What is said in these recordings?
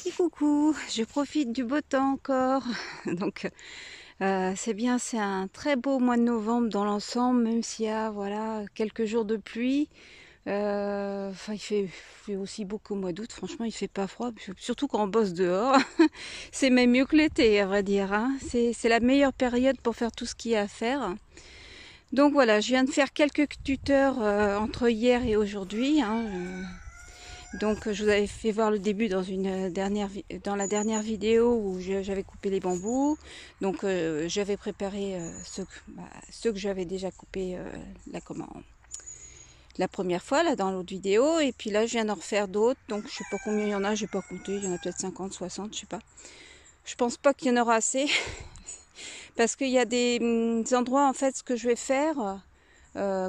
Petit coucou, je profite du beau temps encore. Donc c'est bien, c'est un très beau mois de novembre dans l'ensemble, même s'il y a voilà quelques jours de pluie. Enfin, il fait aussi beau qu'au mois d'août. Franchement, il fait pas froid, surtout quand on bosse dehors. C'est même mieux que l'été, à vrai dire, hein. C'est la meilleure période pour faire tout ce qu'il y a à faire. Donc voilà, je viens de faire quelques tuteurs entre hier et aujourd'hui, hein. Donc je vous avais fait voir le début dans dans la dernière vidéo où j'avais coupé les bambous. Donc j'avais préparé ceux que j'avais déjà coupés la première fois là dans l'autre vidéo. Et puis là je viens d'en refaire d'autres. Donc je sais pas combien il y en a, j'ai pas compté. Il y en a peut-être 50, 60, je sais pas. Je pense pas qu'il y en aura assez. Parce qu'il y a des endroits en fait ce que je vais faire.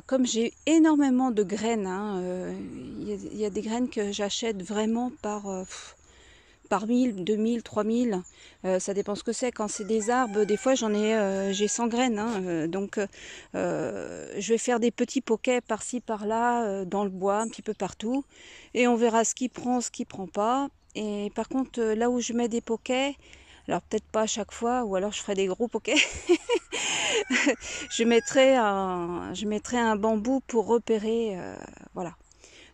Comme j'ai énormément de graines, hein, y a des graines que j'achète vraiment par 1000, 2000, 3000, ça dépend ce que c'est. Quand c'est des arbres, des fois j'ai 100 graines, hein, donc je vais faire des petits poquets par-ci par-là, dans le bois, un petit peu partout, et on verra ce qui prend, ce qui prend pas. Et par contre, là où je mets des poquets, alors peut-être pas à chaque fois, ou alors je ferai des gros poquets. je mettrai un bambou pour repérer, voilà.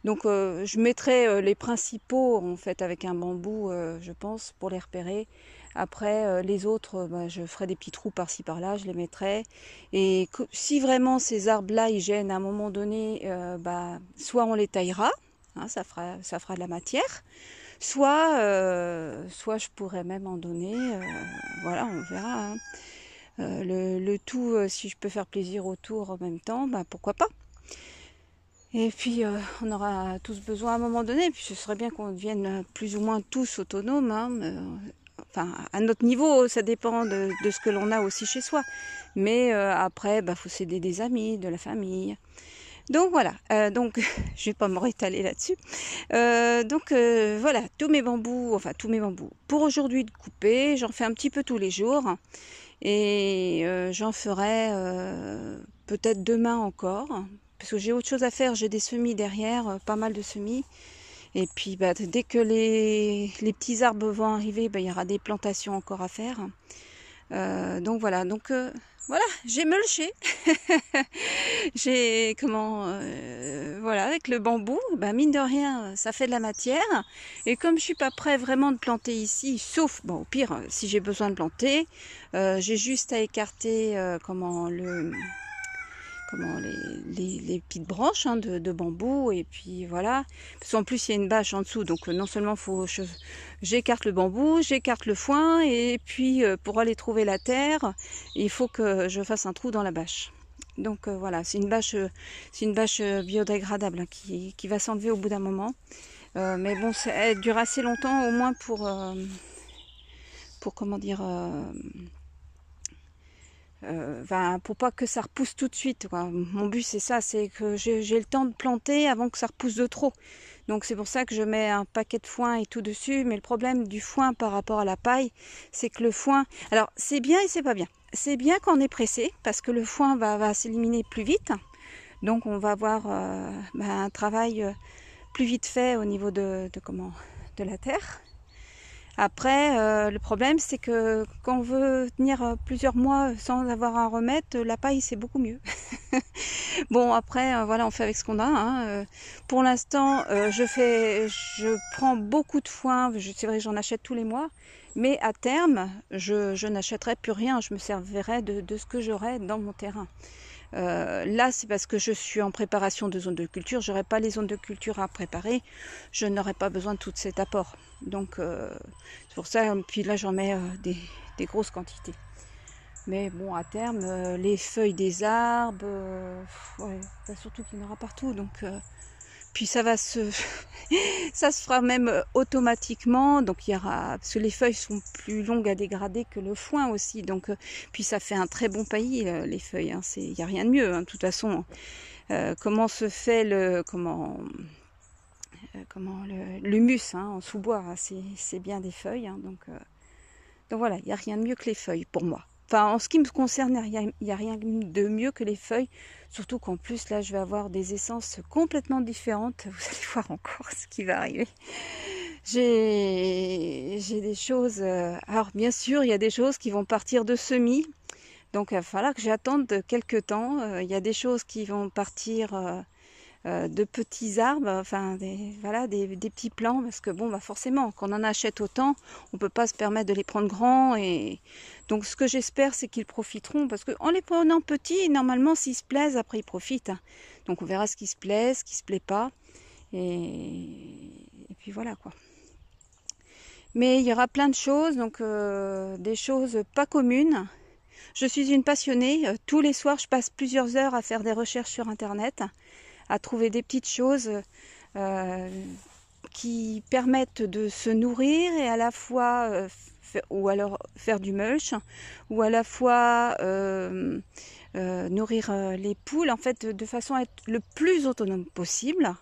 Donc je mettrai les principaux en fait avec un bambou, je pense, pour les repérer. Après les autres, je ferai des petits trous par-ci par-là, je les mettrai. Et si vraiment ces arbres-là ils gênent à un moment donné, soit on les taillera, hein, ça fera de la matière. Soit je pourrais même en donner, voilà, on verra, hein. Le tout, si je peux faire plaisir autour en même temps, pourquoi pas. Et puis on aura tous besoin à un moment donné, puis ce serait bien qu'on devienne plus ou moins tous autonomes, hein, enfin à notre niveau, ça dépend de ce que l'on a aussi chez soi. Mais après, faut s'aider des amis, de la famille. Donc voilà, donc je vais pas me rétaler là-dessus. Voilà, tous mes bambous, pour aujourd'hui de couper, j'en fais un petit peu tous les jours. Et j'en ferai peut-être demain encore, parce que j'ai autre chose à faire, j'ai des semis derrière, pas mal de semis. Et puis dès que les petits arbres vont arriver, il y aura des plantations encore à faire. Donc voilà, voilà, j'ai mulché. J'ai voilà, avec le bambou, mine de rien, ça fait de la matière. Et comme je suis pas prêt vraiment de planter ici, sauf au pire, si j'ai besoin de planter, j'ai juste à écarter les petites branches, hein, de bambou, et puis voilà. Parce qu'en plus il y a une bâche en dessous, donc non seulement j'écarte le bambou, j'écarte le foin, et puis pour aller trouver la terre, il faut que je fasse un trou dans la bâche. Donc voilà, c'est une bâche biodégradable, hein, qui va s'enlever au bout d'un moment. Mais bon, elle dure assez longtemps, au moins pour comment dire, pour pas que ça repousse tout de suite, quoi. Mon but c'est ça, c'est que j'ai le temps de planter avant que ça repousse de trop. Donc c'est pour ça que je mets un paquet de foin et tout dessus. Mais le problème du foin par rapport à la paille, c'est que le foin, alors c'est bien et c'est pas bien. C'est bien quand on est pressé, parce que le foin va s'éliminer plus vite. Donc on va avoir un travail plus vite fait au niveau de la terre. Après, le problème, c'est que quand on veut tenir plusieurs mois sans avoir à remettre, la paille, c'est beaucoup mieux. Bon, après, voilà, on fait avec ce qu'on a, hein. Pour l'instant, je prends beaucoup de foin. C'est vrai que j'en achète tous les mois. Mais à terme, je n'achèterai plus rien. Je me servirai de ce que j'aurai dans mon terrain. Là, c'est parce que je suis en préparation de zones de culture. Je n'aurai pas les zones de culture à préparer. Je n'aurai pas besoin de tout cet apport. Donc, c'est pour ça. Puis là, j'en mets des grosses quantités. Mais bon, à terme, les feuilles des arbres, ouais, surtout qu'il y en aura partout. Donc, puis ça se fera même automatiquement. Donc il y aura, parce que les feuilles sont plus longues à dégrader que le foin aussi. Donc puis ça fait un très bon paillis, les feuilles, hein. Il n'y a rien de mieux, hein, de toute façon. Comment se fait l'humus, hein, en sous-bois, hein, c'est bien des feuilles, hein. Donc voilà, il n'y a rien de mieux que les feuilles pour moi. Enfin, en ce qui me concerne, il n'y a rien de mieux que les feuilles. Surtout qu'en plus, là, je vais avoir des essences complètement différentes. Vous allez voir encore ce qui va arriver. J'ai des choses... alors bien sûr, il y a des choses qui vont partir de semis. Donc il va falloir que j'attende quelques temps. Il y a des choses qui vont partir de petits arbres, enfin voilà, des petits plants, parce que bon, bah forcément, quand on en achète autant, on peut pas se permettre de les prendre grands. Et donc ce que j'espère, c'est qu'ils profiteront, parce que en les prenant petits, normalement, s'ils se plaisent, après ils profitent. Hein. Donc on verra ce qui se plaît, ce qui se plaît pas, et puis voilà quoi. Mais il y aura plein de choses, donc des choses pas communes. Je suis une passionnée. Tous les soirs, je passe plusieurs heures à faire des recherches sur Internet, à trouver des petites choses qui permettent de se nourrir et à la fois, ou alors faire du mulch, ou à la fois nourrir les poules, en fait, de façon à être le plus autonome possible.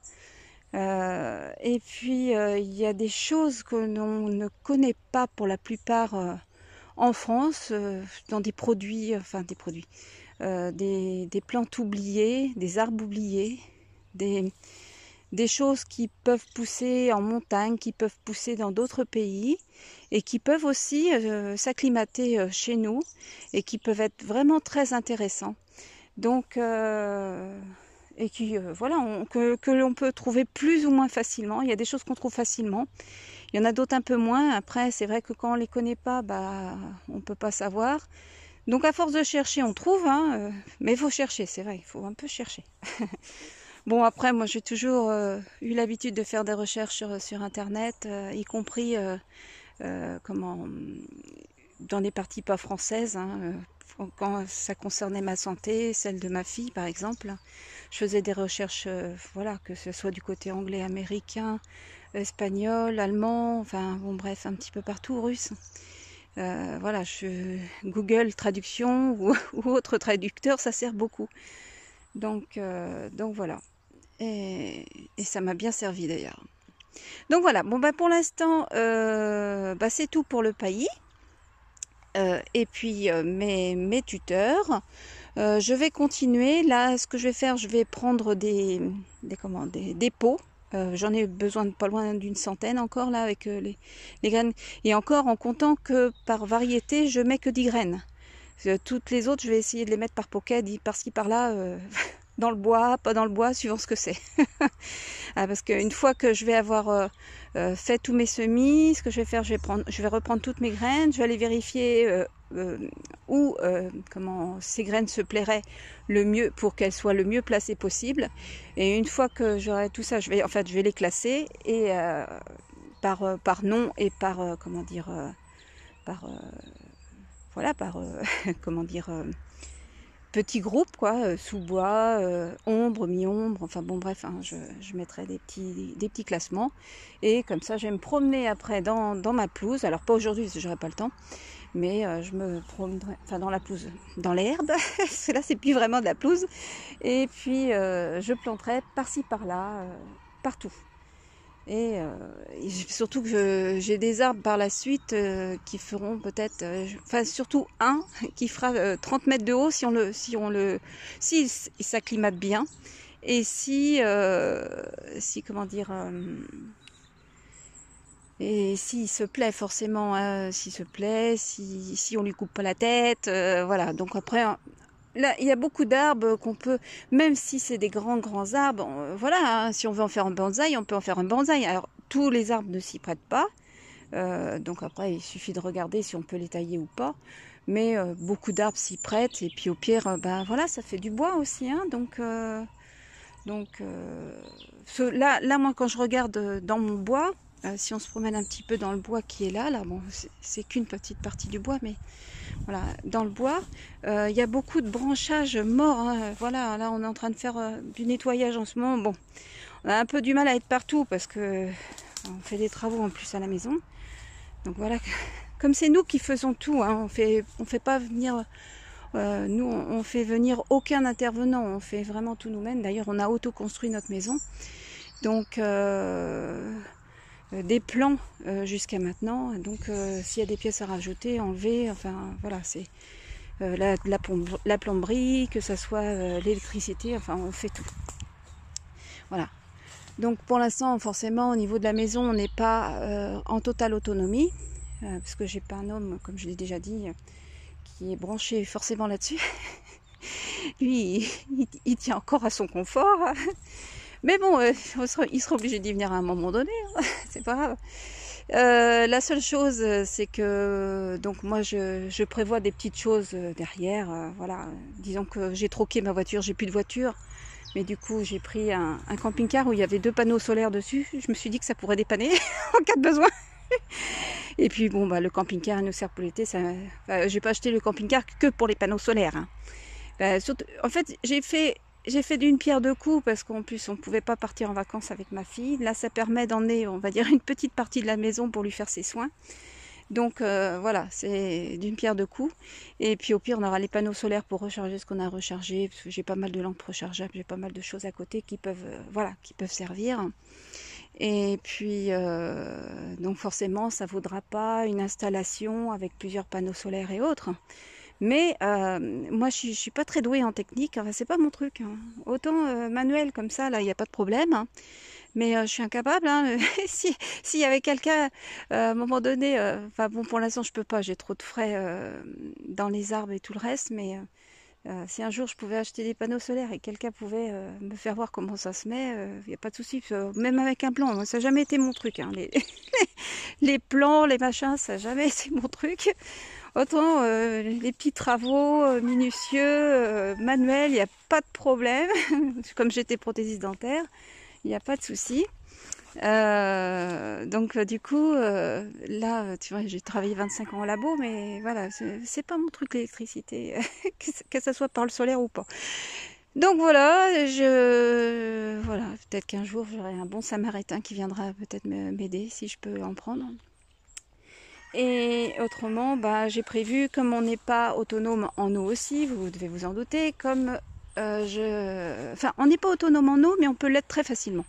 Et puis, il y a des choses que l'on ne connaît pas pour la plupart en France, dans des produits, enfin des produits, des plantes oubliées, des arbres oubliés, des choses qui peuvent pousser en montagne, qui peuvent pousser dans d'autres pays et qui peuvent aussi s'acclimater chez nous et qui peuvent être vraiment très intéressants. Donc, et qui, voilà, que l'on peut trouver plus ou moins facilement. Il y a des choses qu'on trouve facilement. Il y en a d'autres un peu moins. Après, c'est vrai que quand on les connaît pas, bah, on peut pas savoir. Donc, à force de chercher, on trouve. Hein, mais il faut chercher, c'est vrai. Il faut un peu chercher. Bon, après, moi, j'ai toujours eu l'habitude de faire des recherches sur Internet, y compris comment, dans les parties pas françaises. Hein, quand ça concernait ma santé, celle de ma fille, par exemple. Je faisais des recherches, voilà, que ce soit du côté anglais, américain, espagnol, allemand, enfin bon bref, un petit peu partout, russe. Voilà, Google Traduction ou autre traducteur, ça sert beaucoup. Donc voilà. Et ça m'a bien servi d'ailleurs. Donc voilà, bon bah pour l'instant, bah, c'est tout pour le paillis. Et puis mes tuteurs. Je vais continuer. Là, ce que je vais faire, je vais prendre des pots. J'en ai besoin de pas loin d'une centaine encore là avec les graines. Et encore en comptant que par variété, je mets que 10 graines. Toutes les autres, je vais essayer de les mettre par pocket, par-ci par-là, dans le bois, pas dans le bois, suivant ce que c'est. Ah, parce qu'une fois que je vais avoir fait tous mes semis, ce que je vais faire, je vais reprendre toutes mes graines, je vais aller vérifier où comment ces graines se plairaient le mieux pour qu'elles soient le mieux placées possible. Et une fois que j'aurai tout ça, je vais les classer et par nom et par comment dire voilà par comment dire petits groupes quoi, sous-bois, ombre, mi-ombre, enfin bon bref, hein, je mettrai des petits classements et comme ça je vais me promener après dans ma pelouse, alors pas aujourd'hui parce que j'aurai pas le temps, mais je me promènerai, enfin dans la pelouse, dans l'herbe, parce que là c'est plus vraiment de la pelouse, et puis je planterai par-ci par-là, partout. Et surtout que j'ai des arbres par la suite qui feront peut-être, enfin surtout un qui fera 30 mètres de haut s'il s'acclimate bien et si comment dire et s'il se plaît forcément, hein, s'il se plaît, si on lui coupe pas la tête, voilà. Donc après. Là, il y a beaucoup d'arbres qu'on peut, même si c'est des grands arbres, voilà, hein, si on veut en faire un bonsaï, on peut en faire un bonsaï. Alors, tous les arbres ne s'y prêtent pas, donc après, il suffit de regarder si on peut les tailler ou pas. Mais beaucoup d'arbres s'y prêtent, et puis au pire, ben voilà, ça fait du bois aussi, hein, là, moi, quand je regarde dans mon bois, si on se promène un petit peu dans le bois qui est là, bon, c'est qu'une petite partie du bois, mais voilà, dans le bois, il y a beaucoup de branchages morts. Hein, voilà, là, on est en train de faire du nettoyage en ce moment. Bon, on a un peu du mal à être partout parce que on fait des travaux en plus à la maison. Donc voilà, comme c'est nous qui faisons tout, hein, on fait pas venir. Nous, on fait venir aucun intervenant, on fait vraiment tout nous-mêmes. D'ailleurs, on a auto-construit notre maison. Donc, des plans jusqu'à maintenant. Donc, s'il y a des pièces à rajouter, enlever, enfin, voilà, c'est la plomberie, que ça soit l'électricité, enfin, on fait tout. Voilà. Donc pour l'instant, forcément, au niveau de la maison, on n'est pas en totale autonomie, parce que j'ai pas un homme, comme je l'ai déjà dit, qui est branché forcément là-dessus. Lui, il tient encore à son confort. Mais bon, il sera obligé d'y venir à un moment donné, hein. C'est pas grave. La seule chose, c'est que donc moi je prévois des petites choses derrière. Voilà, disons que j'ai troqué ma voiture, j'ai plus de voiture, mais du coup j'ai pris un camping-car où il y avait 2 panneaux solaires dessus. Je me suis dit que ça pourrait dépanner en cas de besoin. Et puis bon, bah le camping-car il nous sert pour l'été. J'ai pas acheté le camping-car que pour les panneaux solaires, hein. Surtout, en fait, j'ai fait d'une pierre deux coups parce qu'en plus on ne pouvait pas partir en vacances avec ma fille. Là ça permet d'emmener, on va dire, une petite partie de la maison pour lui faire ses soins. Donc voilà, c'est d'une pierre deux coups. Et puis au pire on aura les panneaux solaires pour recharger ce qu'on a rechargé. Parce que j'ai pas mal de lampes rechargeables, j'ai pas mal de choses à côté qui peuvent, qui peuvent servir. Et puis donc forcément ça ne vaudra pas une installation avec plusieurs panneaux solaires et autres. Mais moi, je suis pas très douée en technique. Enfin, c'est pas mon truc, hein. Autant manuel comme ça, là, il n'y a pas de problème, hein. Mais je suis incapable, hein. S'il y avait quelqu'un, à un moment donné, enfin bon, pour l'instant, je peux pas. J'ai trop de frais dans les arbres et tout le reste. Mais si un jour je pouvais acheter des panneaux solaires et quelqu'un pouvait me faire voir comment ça se met, il n'y a pas de souci. Même avec un plan, ça n'a jamais été mon truc, hein. Les plans, les machins, ça n'a jamais été mon truc. Autant les petits travaux minutieux, manuels, il n'y a pas de problème. Comme j'étais prothésiste dentaire, il n'y a pas de souci. Donc du coup, là, tu vois, j'ai travaillé 25 ans au labo, mais voilà, c'est pas mon truc l'électricité, que ça soit par le solaire ou pas. Donc voilà, voilà, peut-être qu'un jour j'aurai un bon samaritain qui viendra peut-être m'aider si je peux en prendre. Et autrement, bah, j'ai prévu, comme on n'est pas autonome en eau aussi, vous devez vous en douter, comme enfin, on n'est pas autonome en eau, mais on peut l'être très facilement.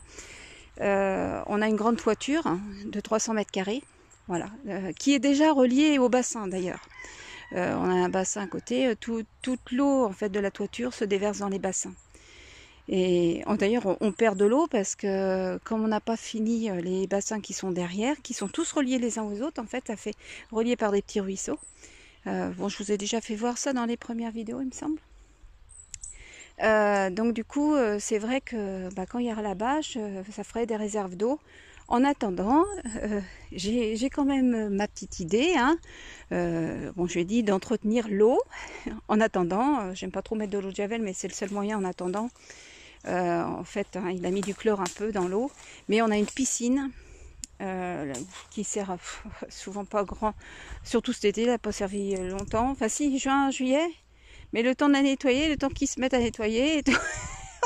On a une grande toiture de 300 mètres carrés, voilà, qui est déjà reliée au bassin d'ailleurs. On a un bassin à côté, toute l'eau en fait de la toiture se déverse dans les bassins. Et d'ailleurs, on perd de l'eau parce que comme on n'a pas fini les bassins qui sont derrière, qui sont tous reliés les uns aux autres, en fait, ça fait reliés par des petits ruisseaux. Bon, je vous ai déjà fait voir ça dans les premières vidéos, il me semble. Donc du coup, c'est vrai que quand il y aura la bâche, ça ferait des réserves d'eau. En attendant, j'ai quand même ma petite idée, hein. Bon, je lui ai dit d'entretenir l'eau. En attendant, j'aime pas trop mettre de l'eau de javel, mais c'est le seul moyen en attendant. En fait, hein, il a mis du chlore un peu dans l'eau, mais on a une piscine qui sert souvent pas grand, surtout cet été, elle n'a pas servi longtemps. Enfin si, juin, juillet, mais le temps de la nettoyer, le temps qu'ils se mettent à nettoyer, et tout,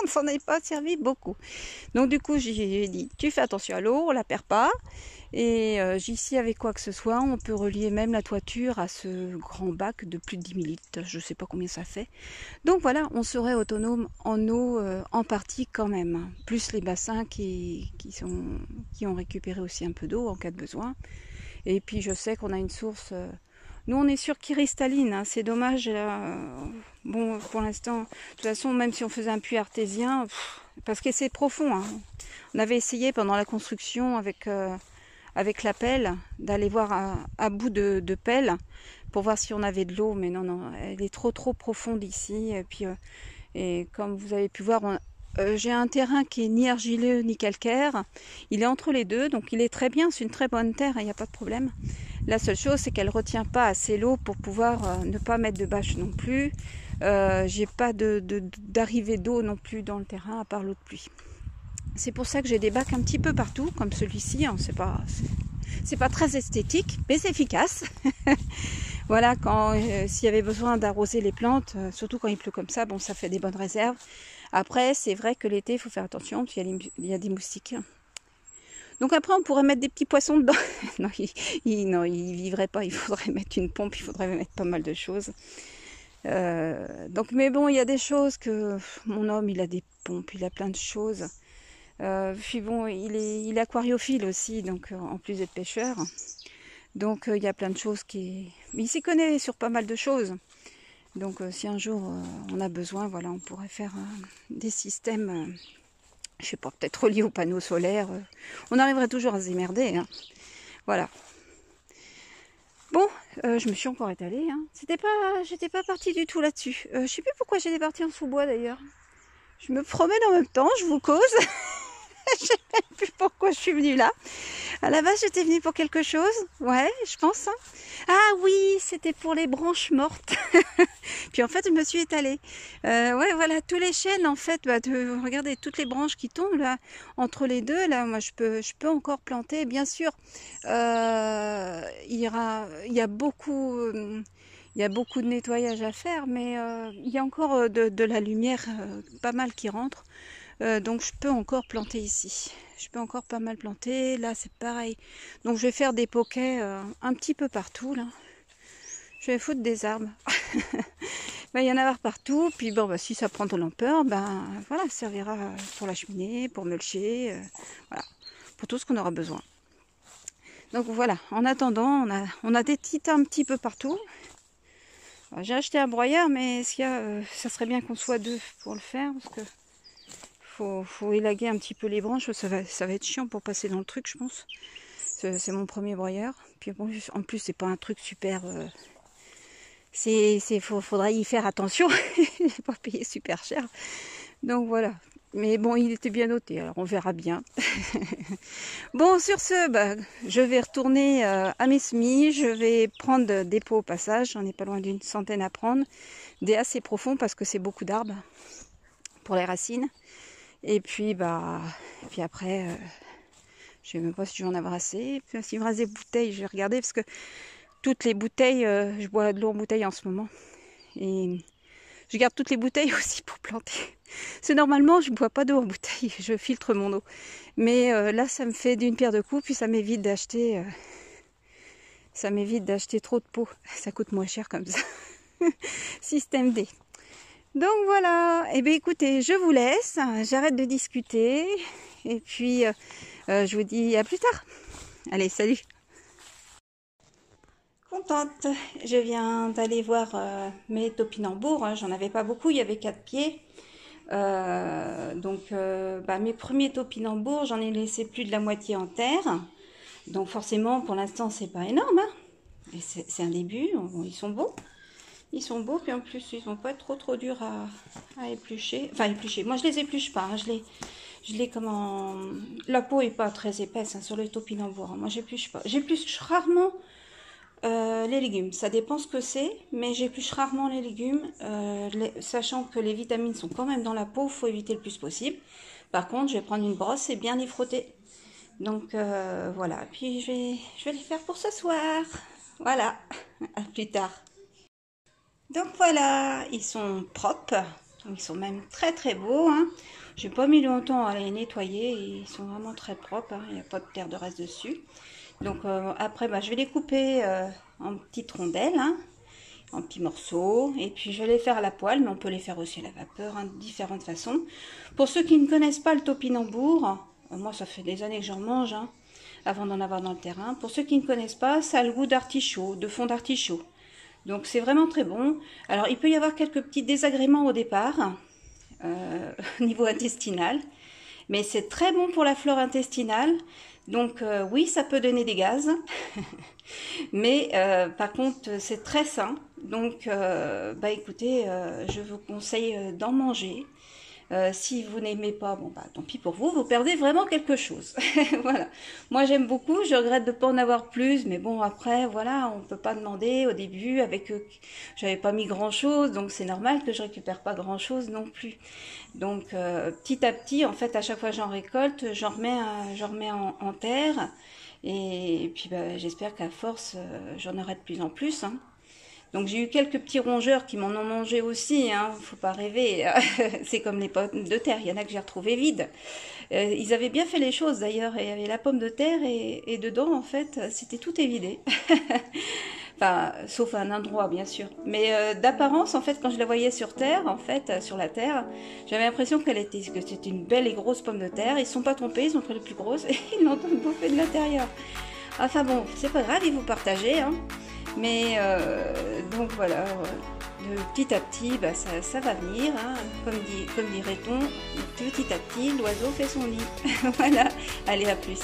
on ne s'en est pas servi beaucoup. Donc du coup, j'ai dit, tu fais attention à l'eau, on la perd pas. Et ici, avec quoi que ce soit, on peut relier même la toiture à ce grand bac de plus de 10 000 litres. Je ne sais pas combien ça fait. Donc voilà, on serait autonome en eau en partie quand même. Plus les bassins qui ont récupéré aussi un peu d'eau en cas de besoin. Et puis je sais qu'on a une source... nous, on est sur cristalline, hein. C'est dommage. Bon, pour l'instant, de toute façon, même si on faisait un puits artésien, parce que c'est profond, hein. On avait essayé pendant la construction avec la pelle, d'aller voir à bout de pelle pour voir si on avait de l'eau, mais non, elle est trop profonde ici. Et puis, et comme vous avez pu voir, j'ai un terrain qui est ni argileux ni calcaire, il est entre les deux, donc il est très bien, c'est une très bonne terre, il n'y a pas de problème. La seule chose, c'est qu'elle ne retient pas assez l'eau pour pouvoir ne pas mettre de bâche non plus. J'ai pas d'arrivée d'eau non plus dans le terrain, à part l'eau de pluie. C'est pour ça que j'ai des bacs un petit peu partout, comme celui-ci, hein. C'est pas très esthétique, mais c'est efficace. Voilà, s'il y avait besoin d'arroser les plantes, surtout quand il pleut comme ça, bon, ça fait des bonnes réserves. Après, c'est vrai que l'été, il faut faire attention, parce qu'il y a des moustiques. Donc après, on pourrait mettre des petits poissons dedans. Non, il vivrait pas, il faudrait mettre une pompe, il faudrait mettre pas mal de choses. Donc, mais bon, il y a des choses que... Mon homme, il a des pompes, il a plein de choses. Puis bon, il est aquariophile aussi, donc en plus d'être pêcheur. Donc il y a plein de choses qui... Il s'y connaît sur pas mal de choses. Donc si un jour on a besoin, voilà, on pourrait faire des systèmes Je sais pas, peut-être relié aux panneaux solaires. On arriverait toujours à se démerder. Hein. Voilà. Bon, je me suis encore étalée. Hein. J'étais pas partie du tout là-dessus. Je sais plus pourquoi j'étais partie en sous-bois d'ailleurs. Je me promène en même temps, je vous cause. Je sais même plus pourquoi je suis venue là. À la base, j'étais venue pour quelque chose. Ouais, je pense. Hein. Ah oui, c'était pour les branches mortes. Puis en fait, je me suis étalée. Ouais, voilà, tous les chênes, en fait, regardez, toutes les branches qui tombent là, entre les deux, là, moi, je peux encore planter. Bien sûr, il y a beaucoup... il y a beaucoup de nettoyage à faire, mais il y a encore de la lumière pas mal qui rentre. Donc je peux encore planter ici. Je peux encore pas mal planter. Là c'est pareil. Donc je vais faire des poquets un petit peu partout là. Je vais foutre des arbres. Ben, il y en a avoir partout. Puis bon, bah, si ça prend de l'ampleur, ben voilà, ça servira pour la cheminée, pour mulcher, voilà, pour tout ce qu'on aura besoin. Donc voilà, en attendant, on a des petits tas un petit peu partout. J'ai acheté un broyeur, mais ça serait bien qu'on soit deux pour le faire, parce que faut élaguer un petit peu les branches, ça va être chiant pour passer dans le truc, je pense. C'est mon premier broyeur. Puis bon, en plus, c'est pas un truc super... faudra y faire attention. J'ai pas payé super cher. Donc voilà. Mais bon, il était bien noté, alors on verra bien. Bon, sur ce, bah, je vais retourner à mes semis. Je vais prendre des pots au passage. J'en ai pas loin d'une centaine à prendre. Des assez profonds parce que c'est beaucoup d'arbres pour les racines. Et puis, puis après, je sais même pas si je vais en avoir assez. Puis, s'il me reste des bouteilles, je vais regarder parce que toutes les bouteilles, je bois de l'eau en bouteille en ce moment. Et je garde toutes les bouteilles aussi pour planter. C'est normalement, je ne bois pas d'eau en bouteille, je filtre mon eau. Mais là, ça me fait d'une pierre deux coups, puis ça m'évite d'acheter trop de pots. Ça coûte moins cher comme ça. Système D. Donc voilà, et bien écoutez, je vous laisse, j'arrête de discuter, et puis je vous dis à plus tard. Allez, salut! Contente, je viens d'aller voir mes topinambours, hein. J'en avais pas beaucoup, il y avait 4 pieds. Mes premiers topinambours, j'en ai laissé plus de la moitié en terre. Donc forcément, pour l'instant, c'est pas énorme. Hein. C'est un début, ils sont beaux. Ils sont beaux, puis en plus, ils vont pas être trop durs à éplucher. Enfin, éplucher. Moi, je les épluche pas. Hein. Je les comment... La peau est pas très épaisse hein, sur le topinambour. Hein. Moi, j'épluche pas. J'épluche rarement les légumes. Ça dépend ce que c'est, mais j'épluche rarement les légumes, sachant que les vitamines sont quand même dans la peau. Il faut éviter le plus possible. Par contre, je vais prendre une brosse et bien les frotter. Donc, voilà. Puis, je vais les faire pour ce soir. Voilà. À plus tard. Donc voilà, ils sont propres, ils sont même très très beaux. Hein. J'ai pas mis longtemps à les nettoyer, ils sont vraiment très propres, hein. Il n'y a pas de terre de reste dessus. Donc après, je vais les couper en petites rondelles, hein, en petits morceaux, et puis je vais les faire à la poêle, mais on peut les faire aussi à la vapeur, hein, de différentes façons. Pour ceux qui ne connaissent pas le topinambour, moi ça fait des années que j'en mange, hein, avant d'en avoir dans le terrain. Pour ceux qui ne connaissent pas, ça a le goût d'artichaut, de fond d'artichaut. Donc c'est vraiment très bon. Alors il peut y avoir quelques petits désagréments au départ, au niveau intestinal. Mais c'est très bon pour la flore intestinale. Donc oui, ça peut donner des gaz. Mais par contre, c'est très sain. Donc écoutez, je vous conseille d'en manger. Si vous n'aimez pas, tant pis pour vous, vous perdez vraiment quelque chose. Voilà. Moi j'aime beaucoup, je regrette de ne pas en avoir plus, mais bon après, voilà, on ne peut pas demander au début, avec j'avais pas mis grand chose, donc c'est normal que je récupère pas grand chose non plus. Donc petit à petit, en fait, à chaque fois que j'en récolte, j'en remets en terre, et puis j'espère qu'à force, j'en aurai de plus en plus, hein. Donc j'ai eu quelques petits rongeurs qui m'en ont mangé aussi, hein, faut pas rêver. C'est comme les pommes de terre, il y en a que j'ai retrouvées vides. Ils avaient bien fait les choses d'ailleurs, il y avait la pomme de terre et dedans en fait c'était tout évidé. Enfin, sauf un endroit bien sûr. Mais d'apparence en fait quand je la voyais sur terre, en fait sur la terre, j'avais l'impression que c'était une belle et grosse pomme de terre. Ils ne sont pas trompés, ils ont pris les plus grosses et ils l'ont bouffé de l'intérieur. Enfin bon, c'est pas grave, ils vous partagez, hein. Mais donc voilà, de petit à petit, bah, ça va venir, hein. Comme dirait-on, petit à petit, l'oiseau fait son lit. Voilà, allez, à plus.